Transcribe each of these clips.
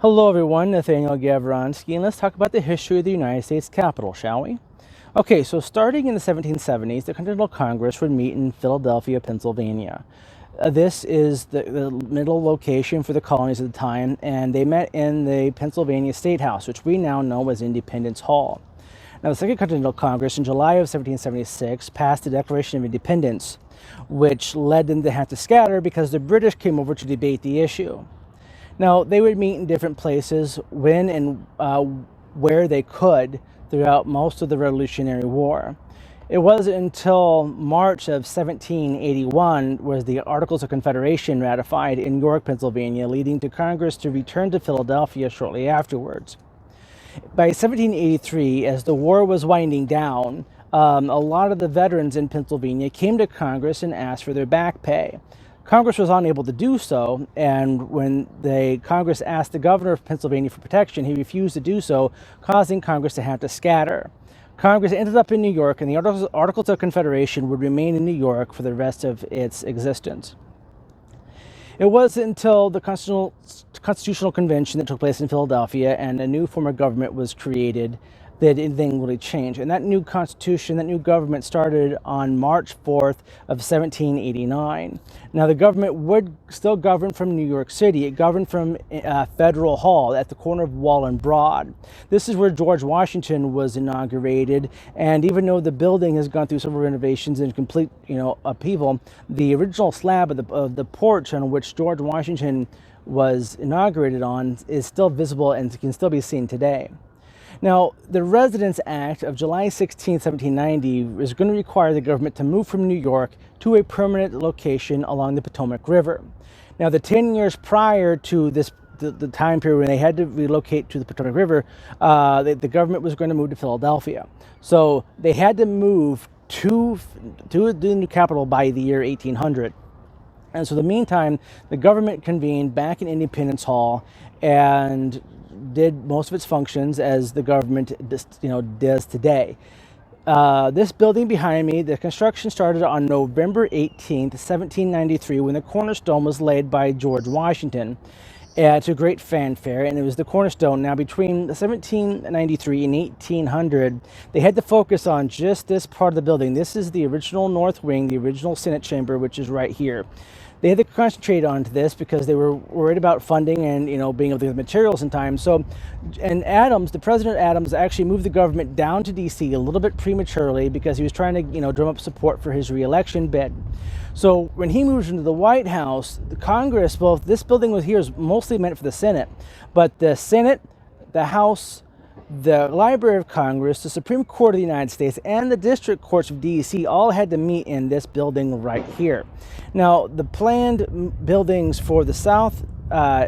Hello everyone, Nathaniel Gavronsky, and let's talk about the history of the United States Capitol, shall we? Okay, so starting in the 1770s, the Continental Congress would meet in Philadelphia, Pennsylvania. This is the middle location for the colonies at the time, and they met in the Pennsylvania State House, which we now know as Independence Hall. Now, the Second Continental Congress in July of 1776 passed the Declaration of Independence, which led them to have to scatter because the British came over to debate the issue. Now, they would meet in different places when and where they could throughout most of the Revolutionary War. It wasn't until March of 1781 was the Articles of Confederation ratified in York, Pennsylvania, leading to Congress to return to Philadelphia shortly afterwards. By 1783, as the war was winding down, a lot of the veterans in Pennsylvania came to Congress and asked for their back pay. Congress was unable to do so, and when Congress asked the governor of Pennsylvania for protection, he refused to do so, causing Congress to have to scatter. Congress ended up in New York, and the Articles of Confederation would remain in New York for the rest of its existence. It wasn't until the Constitutional Convention that took place in Philadelphia and a new form of government was created that anything really changed. And that new constitution, that new government started on March 4th of 1789. Now, the government would still govern from New York City. It governed from Federal Hall at the corner of Wall and Broad. This is where George Washington was inaugurated. And even though the building has gone through several renovations and complete, upheaval, the original slab of the porch on which George Washington was inaugurated on is still visible and can still be seen today. Now, the Residence Act of July 16, 1790 is going to require the government to move from New York to a permanent location along the Potomac River. Now, the 10 years prior to the time period when they had to relocate to the Potomac River, the government was going to move to Philadelphia. So they had to move to the new capital by the year 1800. And so in the meantime, the government convened back in Independence Hall and did most of its functions as the government does today. This building behind me, the construction started on November 18th, 1793, when the cornerstone was laid by George Washington to great fanfare, and it was the cornerstone. Now, between 1793 and 1800, they had to focus on just this part of the building. This is the original North Wing, the original Senate chamber, which is right here. They had to concentrate on this because they were worried about funding and being able to get materials in time. So, and Adams, the President Adams, actually moved the government down to D.C. a little bit prematurely because he was trying to drum up support for his re-election bid. So when he moved into the White House, the Congress, this building was here is mostly meant for the Senate, but the Senate, the House, the Library of Congress, the Supreme Court of the United States, and the District Courts of D.C. all had to meet in this building right here. Now, the planned buildings for the South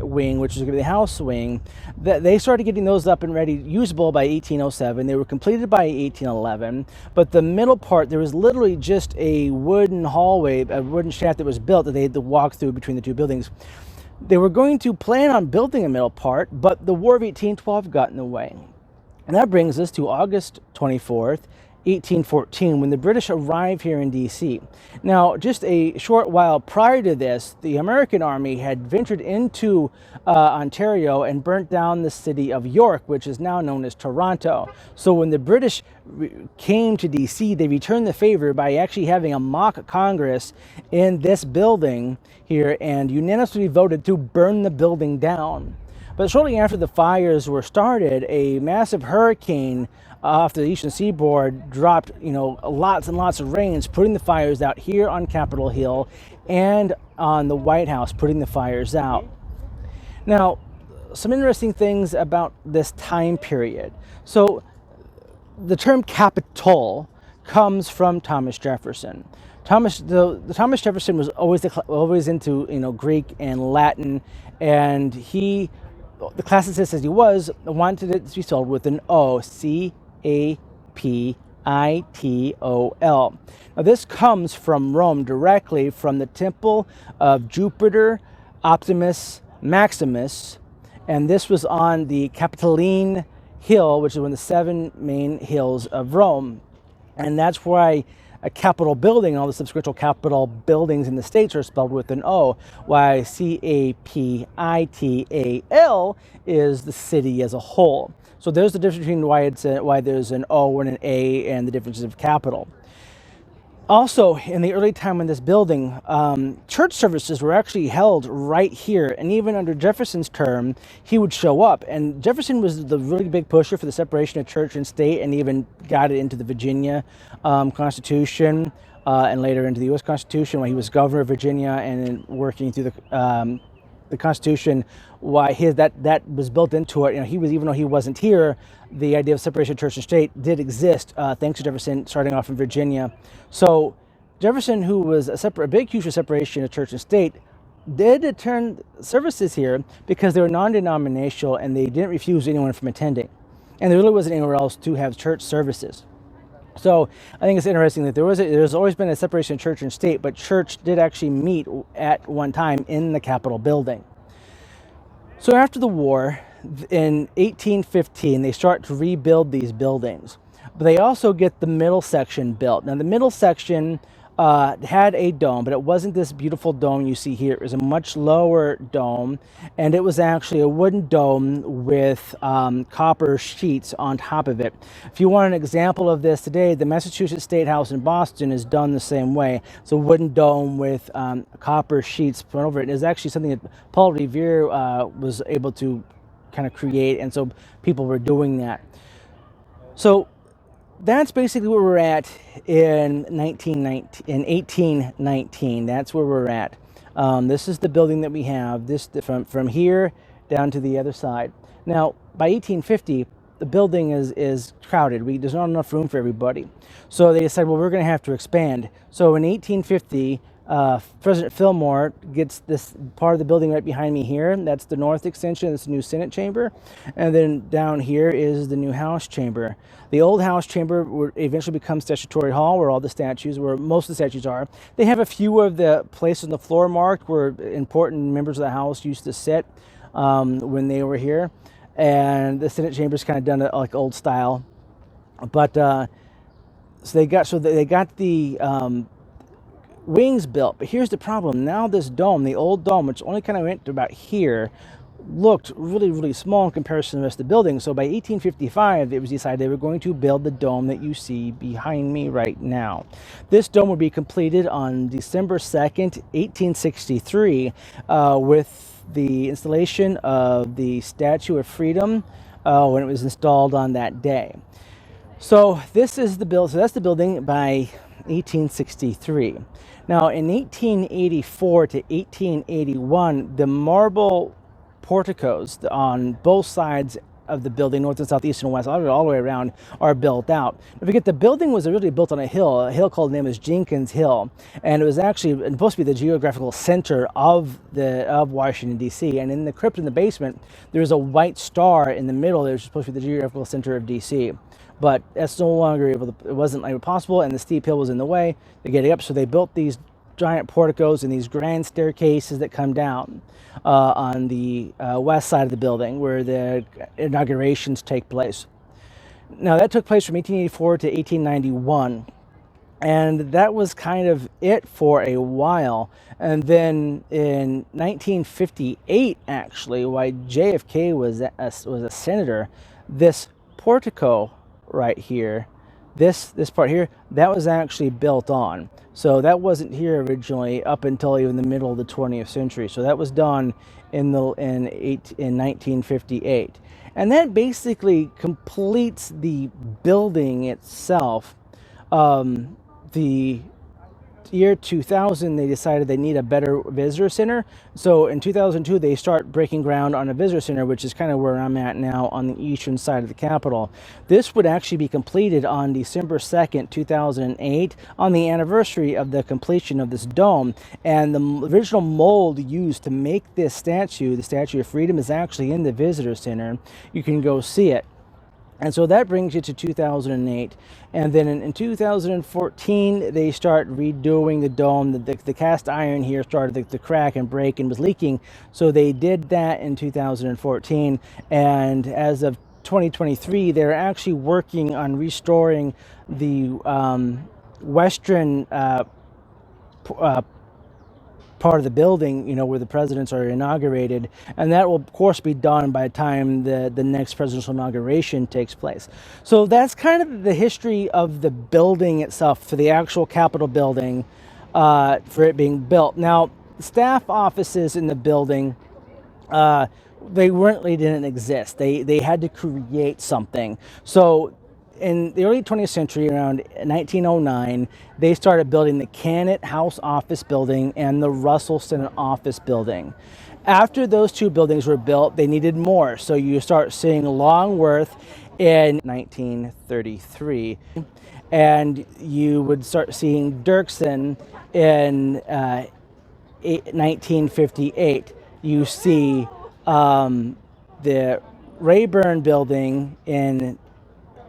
Wing, which is going to be the House Wing, they started getting those up and ready, usable by 1807. They were completed by 1811. But the middle part, there was literally just a wooden hallway, a wooden shaft that was built that they had to walk through between the two buildings. They were going to plan on building a middle part, but the War of 1812 got in the way. And that brings us to August 24th, 1814, when the British arrived here in D.C. Now, just a short while prior to this, the American Army had ventured into Ontario and burnt down the city of York, which is now known as Toronto. So when the British came to D.C., they returned the favor by actually having a mock Congress in this building here and unanimously voted to burn the building down. But shortly after the fires were started, a massive hurricane off the eastern seaboard dropped, lots and lots of rains, putting the fires out here on Capitol Hill and on the White House, putting the fires out. Now, some interesting things about this time period. So, the term Capitol comes from Thomas Jefferson. Thomas Jefferson was always into Greek and Latin, and the classicist as he was, wanted it to be spelled with an O, C-A-P-I-T-O-L. Now, this comes from Rome, directly from the temple of Jupiter Optimus Maximus, and this was on the Capitoline Hill, which is one of the 7 main hills of Rome. And that's why a Capitol building, and all the subsequent Capitol buildings in the states are spelled with an O, while CAPITAL is the city as a whole. So there's the difference between why there's an O and an A, and the differences of capital. Also, in the early time in this building, church services were actually held right here. And even under Jefferson's term, he would show up. And Jefferson was the really big pusher for the separation of church and state, and even got it into the Virginia Constitution, and later into the U.S. Constitution when he was governor of Virginia, and then working through the Constitution. Why that was built into it. He was, even though he wasn't here, the idea of separation of church and state did exist, thanks to Jefferson starting off in Virginia. So Jefferson, who was a big, huge separation of church and state, did attend services here because they were non-denominational and they didn't refuse anyone from attending. And there really wasn't anywhere else to have church services. So I think it's interesting that there's always been a separation of church and state, but church did actually meet at one time in the Capitol building. So after the war, in 1815, they start to rebuild these buildings. But they also get the middle section built. Now, the middle section had a dome, but it wasn't this beautiful dome you see here. It was a much lower dome, and it was actually a wooden dome with copper sheets on top of it. If you want an example of this today, the Massachusetts State House in Boston is done the same way. It's a wooden dome with copper sheets put over it. It is actually something that Paul Revere was able to kind of create, and so people were doing that. So that's basically where we're at in 1819. That's where we're at. This is the building that we have. This from here down to the other side. Now, by 1850, the building is crowded. There's not enough room for everybody. So they decided, well, we're going to have to expand. So in 1850, President Fillmore gets this part of the building right behind me here. That's the north extension. That's the new Senate chamber. And then down here is the new House chamber. The old House chamber would eventually become Statutory Hall, where all the statues, where most of the statues are. They have a few of the places on the floor marked where important members of the House used to sit when they were here. And the Senate chamber is kind of done like old style. But so they got the wings built. But here's the problem. Now this dome, the old dome, which only kind of went to about here, looked really, really small in comparison to the rest of the building. So by 1855, it was decided they were going to build the dome that you see behind me right now. This dome would be completed on December 2nd, 1863, with the installation of the Statue of Freedom when it was installed on that day. So this is the build. So that's the building by 1863. Now, in 1884 to 1881, the marble porticos on both sides of the building, north and south, east and west, all the way around, are built out. Don't forget, the building was originally built on a hill called, the name is Jenkins Hill, and it was actually supposed to be the geographical center of Washington, D.C. And in the crypt in the basement, there's a white star in the middle that was supposed to be the geographical center of D.C. But that's no longer it wasn't possible, and the steep hill was in the way to get it up. So they built these giant porticos and these grand staircases that come down on the west side of the building, where the inaugurations take place. Now, that took place from 1884 to 1891, and that was kind of it for a while. And then in 1958, actually, while JFK was a senator, this portico right here, this part here, that was actually built on. So that wasn't here originally up until even the middle of the 20th century. So that was done in 1958. And that basically completes the building itself. The year 2000, they decided they need a better visitor center. So in 2002, they start breaking ground on a visitor center, which is kind of where I'm at now on the eastern side of the Capitol. This would actually be completed on December 2nd, 2008, on the anniversary of the completion of this dome. And the original mold used to make this statue, the Statue of Freedom, is actually in the visitor center. You can go see it. And so that brings you to 2008. And then in 2014, they start redoing the dome. The cast iron here started to crack and break and was leaking. So they did that in 2014. And as of 2023, they're actually working on restoring the western part of the building, where the presidents are inaugurated, and that will of course be done by the time the next presidential inauguration takes place. So that's kind of the history of the building itself, for the actual Capitol building, for it being built. Now, staff offices in the building, they really didn't exist. They had to create something. So in the early 20th century, around 1909, they started building the Cannet House office building and the Russell Senate office building. After those two buildings were built, they needed more. So you start seeing Longworth in 1933, and you would start seeing Dirksen in 1958. You see the Rayburn building in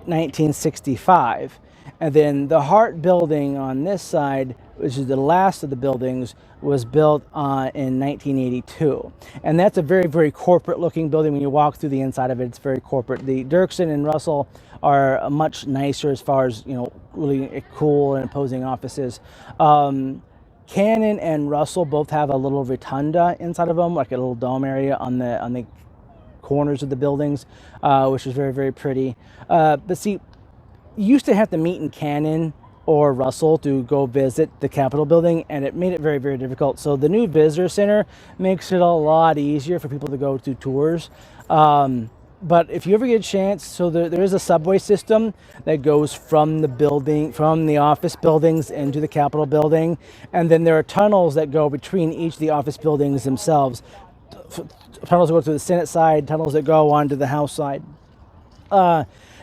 1965, and then the Hart building on this side, which is the last of the buildings, was built in 1982. And that's a very, very corporate looking building. When you walk through the inside of it, it's very corporate. The Dirksen and Russell are much nicer as far as, really cool and imposing offices. Cannon and Russell both have a little rotunda inside of them, like a little dome area on the corners of the buildings, which is very, very pretty. But see, you used to have to meet in Cannon or Russell to go visit the Capitol building, and it made it very, very difficult. So the new visitor center makes it a lot easier for people to go to tours. But if you ever get a chance, so there is a subway system that goes from the office buildings into the Capitol building, and then there are tunnels that go between each of the office buildings themselves. Tunnels that go to the Senate side, tunnels that go onto the House side.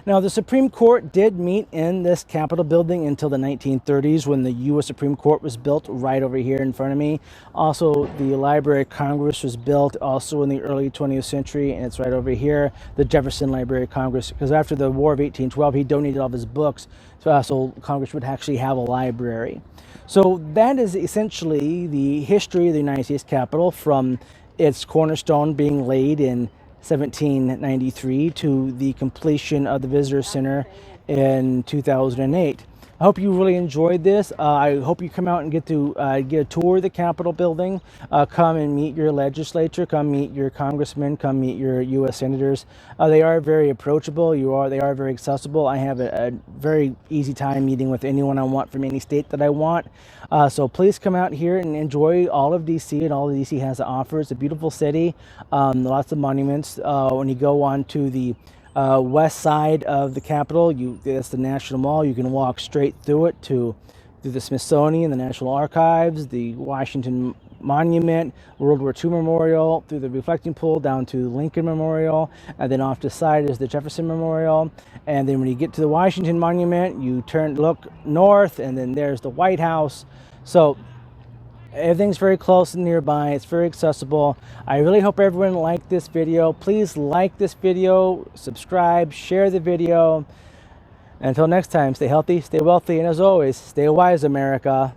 Now, the Supreme Court did meet in this Capitol building until the 1930s, when the U.S. Supreme Court was built right over here in front of me. Also, the Library of Congress was built also in the early 20th century, and it's right over here, the Jefferson Library of Congress, because after the War of 1812, he donated all of his books, so Congress would actually have a library. So that is essentially the history of the United States Capitol, from its cornerstone being laid in 1793 to the completion of the Visitor Center in 2008. I hope you really enjoyed this. I hope you come out and get a tour of the Capitol building. Come and meet your legislature. Come meet your congressmen. Come meet your U.S. senators. They are very approachable. They are very accessible. I have a very easy time meeting with anyone I want from any state that I want. So please come out here and enjoy all of D.C. and all that D.C. has to offer. It's a beautiful city. Lots of monuments. When you go on to the west side of the Capitol, that's the National Mall. You can walk straight through it through the Smithsonian, the National Archives, the Washington Monument, World War II Memorial, through the reflecting pool down to Lincoln Memorial, and then off to the side is the Jefferson Memorial. And then when you get to the Washington Monument, you look north, and then there's the White House. So everything's very close and nearby. It's very accessible. I really hope everyone liked this video. Please like this video, subscribe, share the video. Until next time, stay healthy, stay wealthy, and as always, stay wise, America.